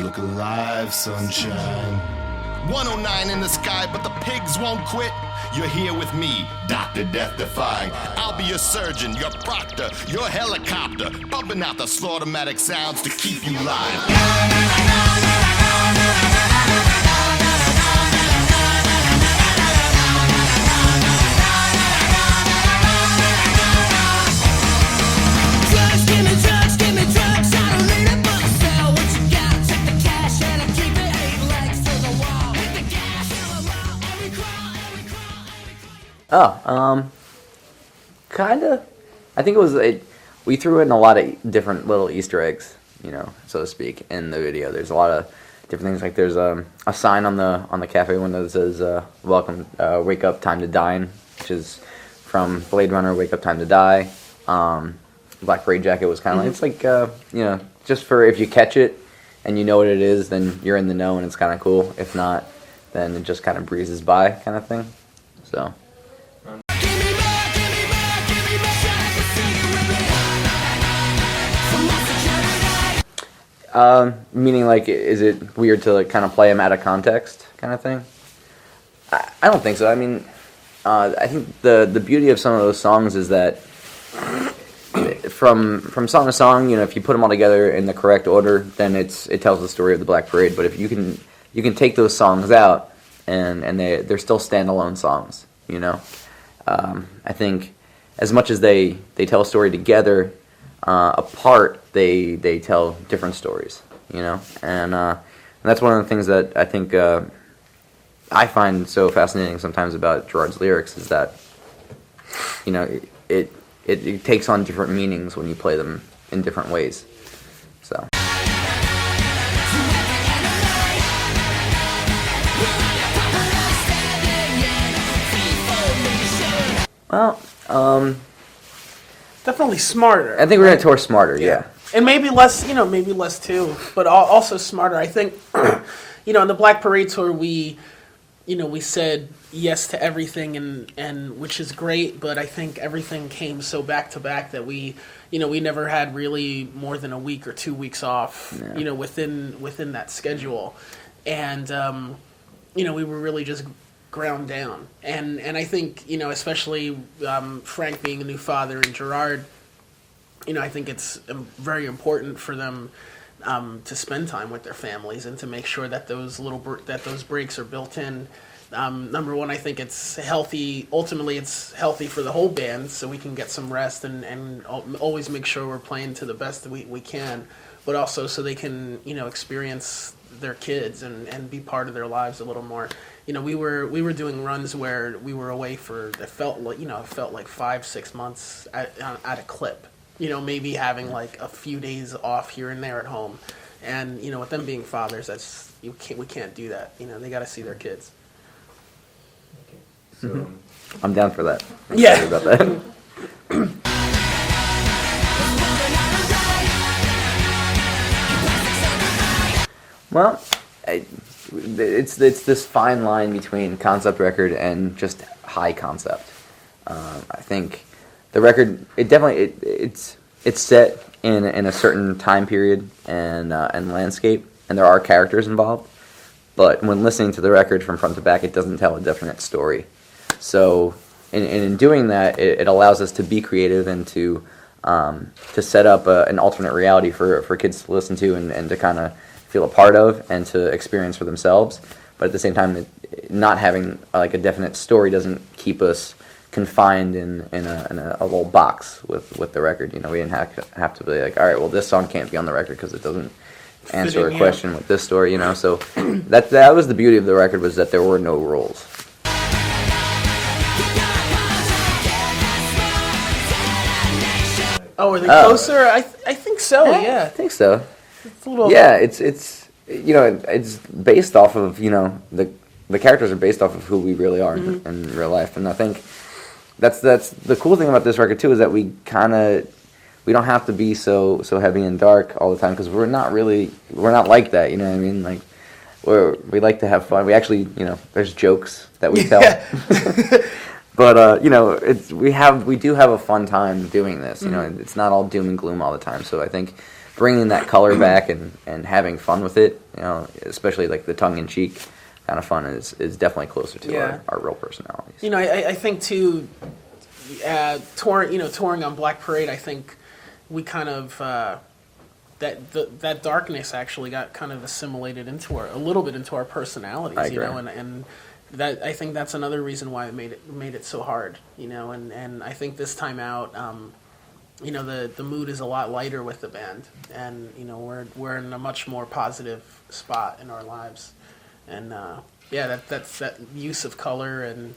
Look alive, sunshine. 109 in the sky, but the pigs won't quit. You're here with me, Dr. Death Defying. I'll be your surgeon, your proctor, your helicopter, bumping out the slaughtermatic sounds to keep you live. Kinda. I think we threw in a lot of different little Easter eggs, so to speak, in the video. There's a lot of different things. Like there's a sign on the cafe window that says "Welcome, wake up, time to dine," which is from Blade Runner. Wake up, time to die. Black Parade Jacket was kind of like, it's like just for if you catch it and you know what it is, then you're in the know and it's kind of cool. If not, then it just kind of breezes by, kind of thing. So. Meaning, like, is it weird to like kind of play them out of context, kind of thing? I don't think so. I mean, I think the beauty of some of those songs is that from song to song, if you put them all together in the correct order, then it tells the story of the Black Parade. But if you can take those songs out and they're still standalone songs, I think as much as they tell a story together. Apart, they tell different stories, and that's one of the things that I think I find so fascinating sometimes about Gerard's lyrics is that, it takes on different meanings when you play them in different ways. So. Well, definitely smarter. I think we're gonna tour smarter, yeah. And maybe less, maybe less too, but also smarter. I think, in the Black Parade tour, we said yes to everything, and which is great. But I think everything came so back to back that we never had really more than a week or 2 weeks off, within that schedule, and we were really just ground down. And I think, especially Frank being a new father and Gerard, I think it's very important for them to spend time with their families and to make sure that those those breaks are built in. Number one, I think it's healthy. Ultimately, it's healthy for the whole band, so we can get some rest and always make sure we're playing to the best that we can. But also so they can experience their kids and be part of their lives a little more. We were doing runs where we were away for it felt like 5-6 months at a clip. Maybe having like a few days off here and there at home, and with them being fathers, we can't do that. They got to see their kids. Okay. So I'm down for that. Yeah. Sorry about that. Well, it's this fine line between concept record and just high concept. I think the record it's set in a certain time period and landscape, and there are characters involved. But when listening to the record from front to back, it doesn't tell a definite story. So, in doing that, it allows us to be creative and to set up an alternate reality for kids to listen to and to kind of feel a part of and to experience for themselves. But at the same time, not having like a definite story doesn't keep us confined in a little box with the record. We didn't have to be like, all right, well, this song can't be on the record because it doesn't answer a question with this story. So that was the beauty of the record, was that there were no rules. Oh, are they closer? I think so. Yeah, I think so. It's a little. Yeah, it's it's based off of the characters are based off of who we really are in real life, and I think that's the cool thing about this record too, is that we don't have to be so heavy and dark all the time, because we're not like that. You know what I mean? Like we like to have fun. We actually there's jokes that we tell. But we do have a fun time doing this. You know, it's not all doom and gloom all the time. So I think bringing that color back and having fun with it, you know, especially like the tongue in cheek kind of fun is definitely closer to our real personalities. You know, I think too, touring on Black Parade, I think we kind of that darkness actually got kind of assimilated a little bit into our personalities. I agree. You know, and that I think that's another reason why it made it so hard. You know, and I think this time out, you know, the mood is a lot lighter with the band, and you know we're in a much more positive spot in our lives, and that's that use of color, and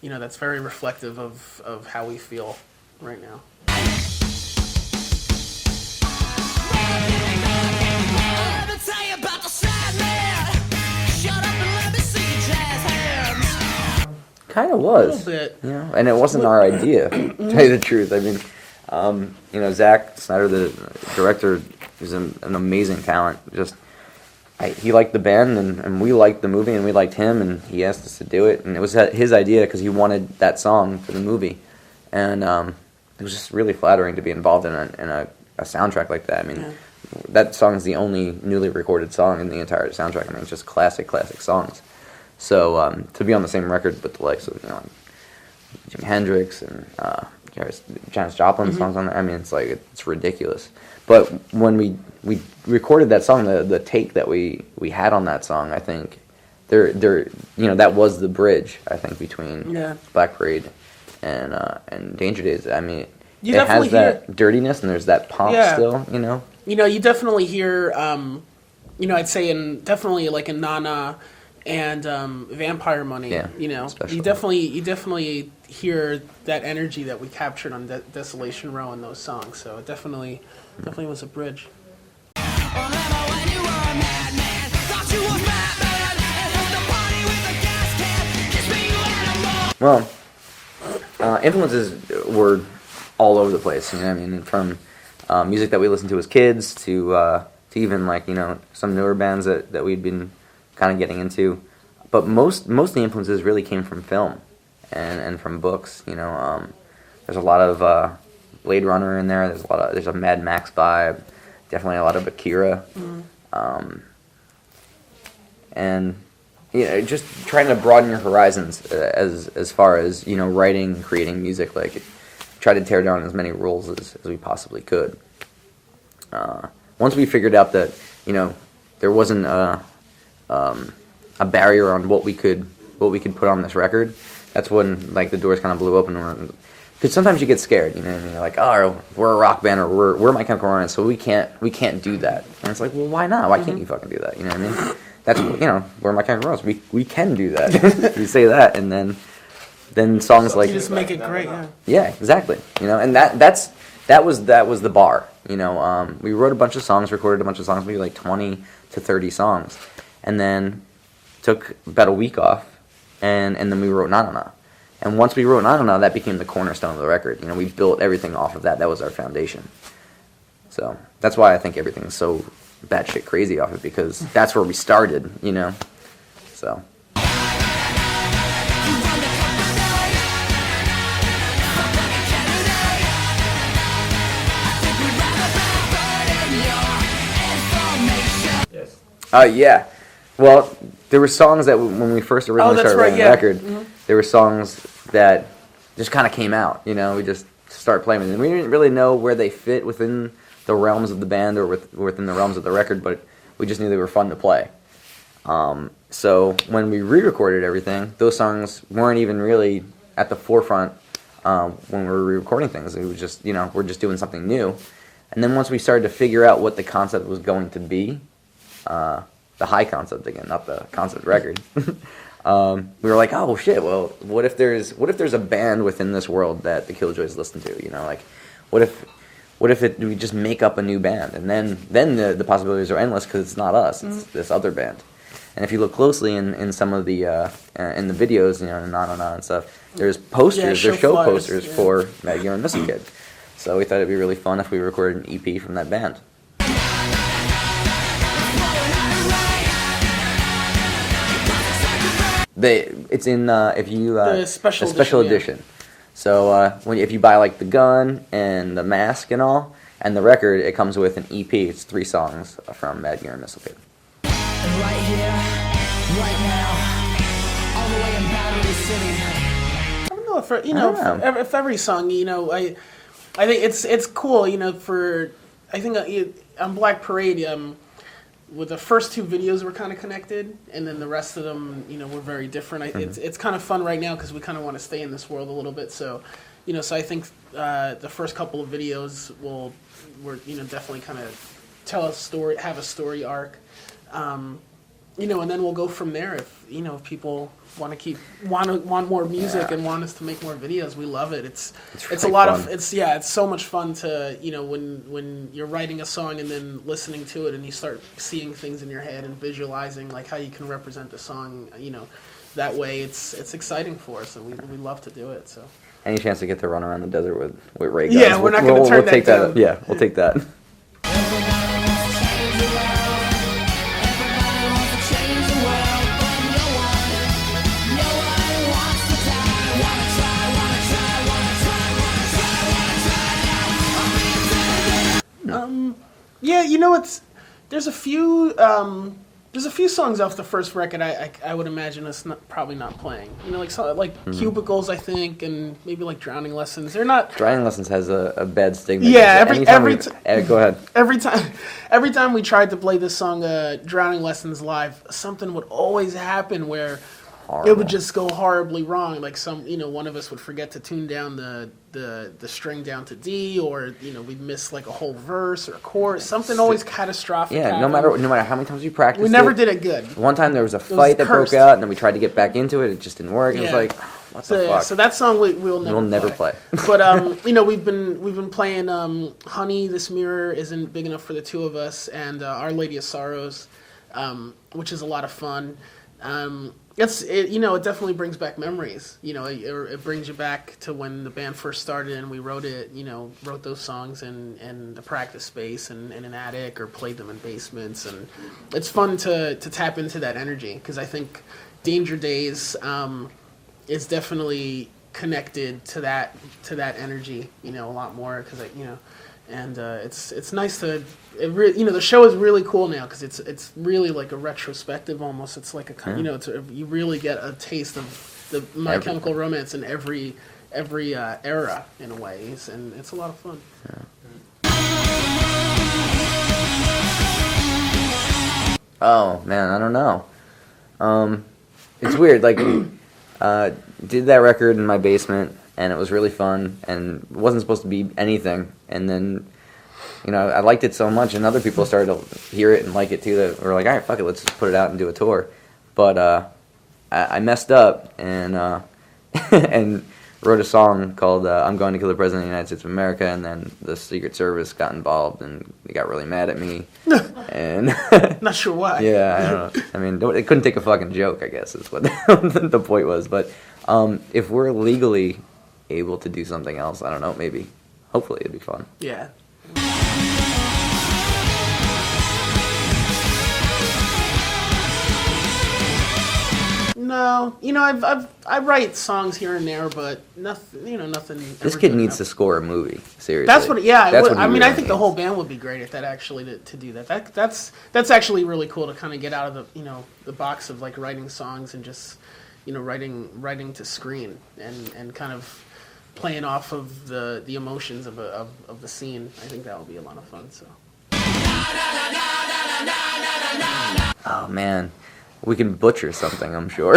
you know that's very reflective of how we feel right now. Kind of was, A little bit. you know, and it wasn't our idea. To tell you the truth, I mean, you know, Zack Snyder, the director, is an amazing talent. He liked the band, and we liked the movie, and we liked him, and he asked us to do it, and it was his idea because he wanted that song for the movie, and it was just really flattering to be involved in a soundtrack like that. I mean, that song is the only newly recorded song in the entire soundtrack. I mean, it's just classic songs. So to be on the same record with the likes of, you know, Jimi Hendrix and Janis Joplin songs on there, I mean, it's like it's ridiculous. But when we recorded that song, the take that we had on that song, I think there you know, that was the bridge, I think, between Black Parade and Danger Days. I mean, it has that dirtiness and there's that pop still, you know. You know, you definitely hear, you know, I'd say definitely like in Nana and Vampire Money, you know, especially. You definitely hear that energy that we captured on Desolation Row in those songs. So it definitely was a bridge. Well, influences were all over the place. You know what I mean? From music that we listened to as kids to even like, you know, some newer bands that we'd been kind of getting into. But most of the influences really came from film and from books. You know, there's a lot of Blade Runner in there. There's a Mad Max vibe. Definitely a lot of Akira. And you know, just trying to broaden your horizons as far as, you know, writing and creating music. Like, try to tear down as many rules as we possibly could. Once we figured out that, you know, there wasn't a barrier on what we could put on this record, that's when like the doors kind of blew open. Because sometimes you get scared, you know, and you're like, oh, we're a rock band, or we're My Chemical Romance, so we can't do that. And it's like, well, why not? Why can't you fucking do that? You know what I mean? That's, you know, we're My Chemical Romance. We can do that. You say that, and then songs like, you just make it great. Yeah, exactly. You know, and that was the bar. You know, we wrote a bunch of songs, recorded a bunch of songs, maybe like 20 to 30 songs, and then took about a week off, and then we wrote Na Na Na. And once we wrote Na Na Na, that became the cornerstone of the record. You know, we built everything off of that. That was our foundation. So that's why I think everything's so batshit crazy off it, because that's where we started, you know. So. Yeah. Well, there were songs that when we first originally started writing the record, there were songs that just kind of came out, you know, we just started playing them. And we didn't really know where they fit within the realms of the band or within the realms of the record, but we just knew they were fun to play. So when we re-recorded everything, those songs weren't even really at the forefront when we were re-recording things. It was just, you know, we're just doing something new. And then once we started to figure out what the concept was going to be, the high concept again, not the concept record. We were like, oh shit, well, what if there's a band within this world that the Killjoys listen to? You know, like, what if we just make up a new band, and then the possibilities are endless because it's not us, it's this other band. And if you look closely in some of the in the videos, you know, Na Na Na and stuff, there's posters, there's show posters for Maggie and Missing Kid. So we thought it'd be really fun if we recorded an EP from that band. It's in if you The special the special edition, edition. So if you buy like the gun and the mask and all and the record, it comes with an EP. It's 3 songs from Mad Gear and Missile Pit. And right here, right now, all the way in Battery City. I don't know if every song, I think it's cool, I think on Black Parade, with the first 2 videos were kind of connected, and then the rest of them, were very different. It's kind of fun right now because we kind of want to stay in this world a little bit. So, so I think the first couple of videos were definitely kind of tell a story, have a story arc, and then we'll go from there. If people want more music and want us to make more videos, we love it. It's really a lot fun. of it's so much fun to when you're writing a song and then listening to it and you start seeing things in your head and visualizing like how you can represent the song. That way it's exciting for us, and we love to do it. So Any chance to get to run around the desert with ray guns? Yeah, we're not gonna turn that take down. Yeah, we'll take that. Yeah, there's a few songs off the first record I would imagine us probably not playing. Cubicles, I think, and maybe like Drowning Lessons. They're not. Driving Lessons has a bad stigma. Yeah, Go ahead. Every time we tried to play this song, Drowning Lessons live, something would always happen where Horrible. it would just go horribly wrong. Like one of us would forget to tune down the string down to D, or we'd miss like a whole verse or a chorus. Something always catastrophic. Yeah, happened. no matter how many times we practiced, We never did it good. One time there was a fight that broke cursed. out, and then we tried to get back into it. It just didn't work. It was Yeah. like, what the fuck? So that song we'll never play. But we've been playing Honey, This Mirror Isn't Big Enough for the Two of Us, and Our Lady of Sorrows, which is a lot of fun. It definitely brings back memories. It brings you back to when the band first started and we wrote those songs in the practice space and in an attic, or played them in basements, and it's fun to tap into that energy, because I think Danger Days is definitely connected to that energy, a lot more, because and it's nice to the show is really cool now, because it's really like a retrospective almost. It's like you really get a taste of My Chemical Romance in every era in a way, and it's a lot of fun. Oh man, I don't know. It's weird. Like, did that record in my basement, and it was really fun, and it wasn't supposed to be anything. And then, I liked it so much, and other people started to hear it and like it too. That were like, all right, fuck it, let's just put it out and do a tour. But I messed up and and wrote a song called "I'm Going to Kill the President of the United States of America," and then the Secret Service got involved and they got really mad at me. And Not sure why. yeah, I don't know. I mean, they couldn't take a fucking joke, I guess, is what the point was. But if we're legally able to do something else, I don't know, maybe. Hopefully it'd be fun. Yeah. No, I write songs here and there, but nothing. Nothing. This ever kid good needs enough. to score a movie. Seriously. That's what. Yeah, That's what I he mean, really I think the needs. whole band would be great at that. Actually, to do that. That's actually really cool to kind of get out of the box of like writing songs and just writing to screen and kind of playing off of the emotions of the scene. I think that would be a lot of fun. So. Oh man, we can butcher something, I'm sure.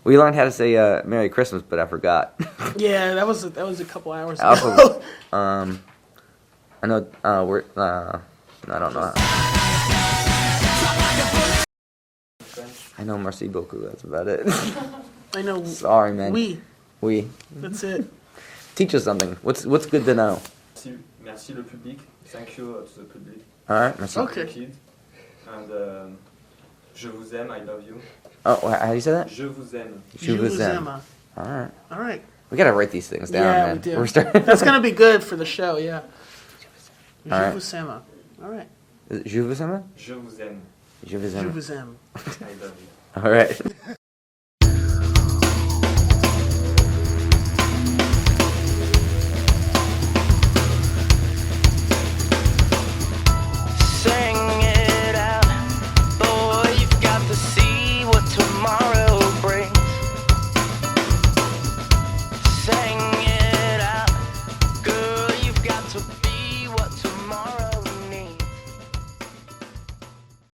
We learned how to say Merry Christmas, but I forgot. Yeah, that was a couple hours ago. Also, I know we're I don't know. I know Merci beaucoup. That's about it. I know. Sorry, man. We. That's it. Teach us something. What's good to know? Merci le public. Thank you to the public. All right, merci. Okay. Kid. And je vous aime, I love you. Oh, how do you say that? Je vous aime. Je vous aime. Zema. All right. All right. We gotta write these things down, Yeah, man. we do. We're starting. That's gonna be good for the show. Yeah. All right. Je vous aime. All right. Je vous aime. Je vous aime. Je vous Je aime. vous aime. I love you. All right.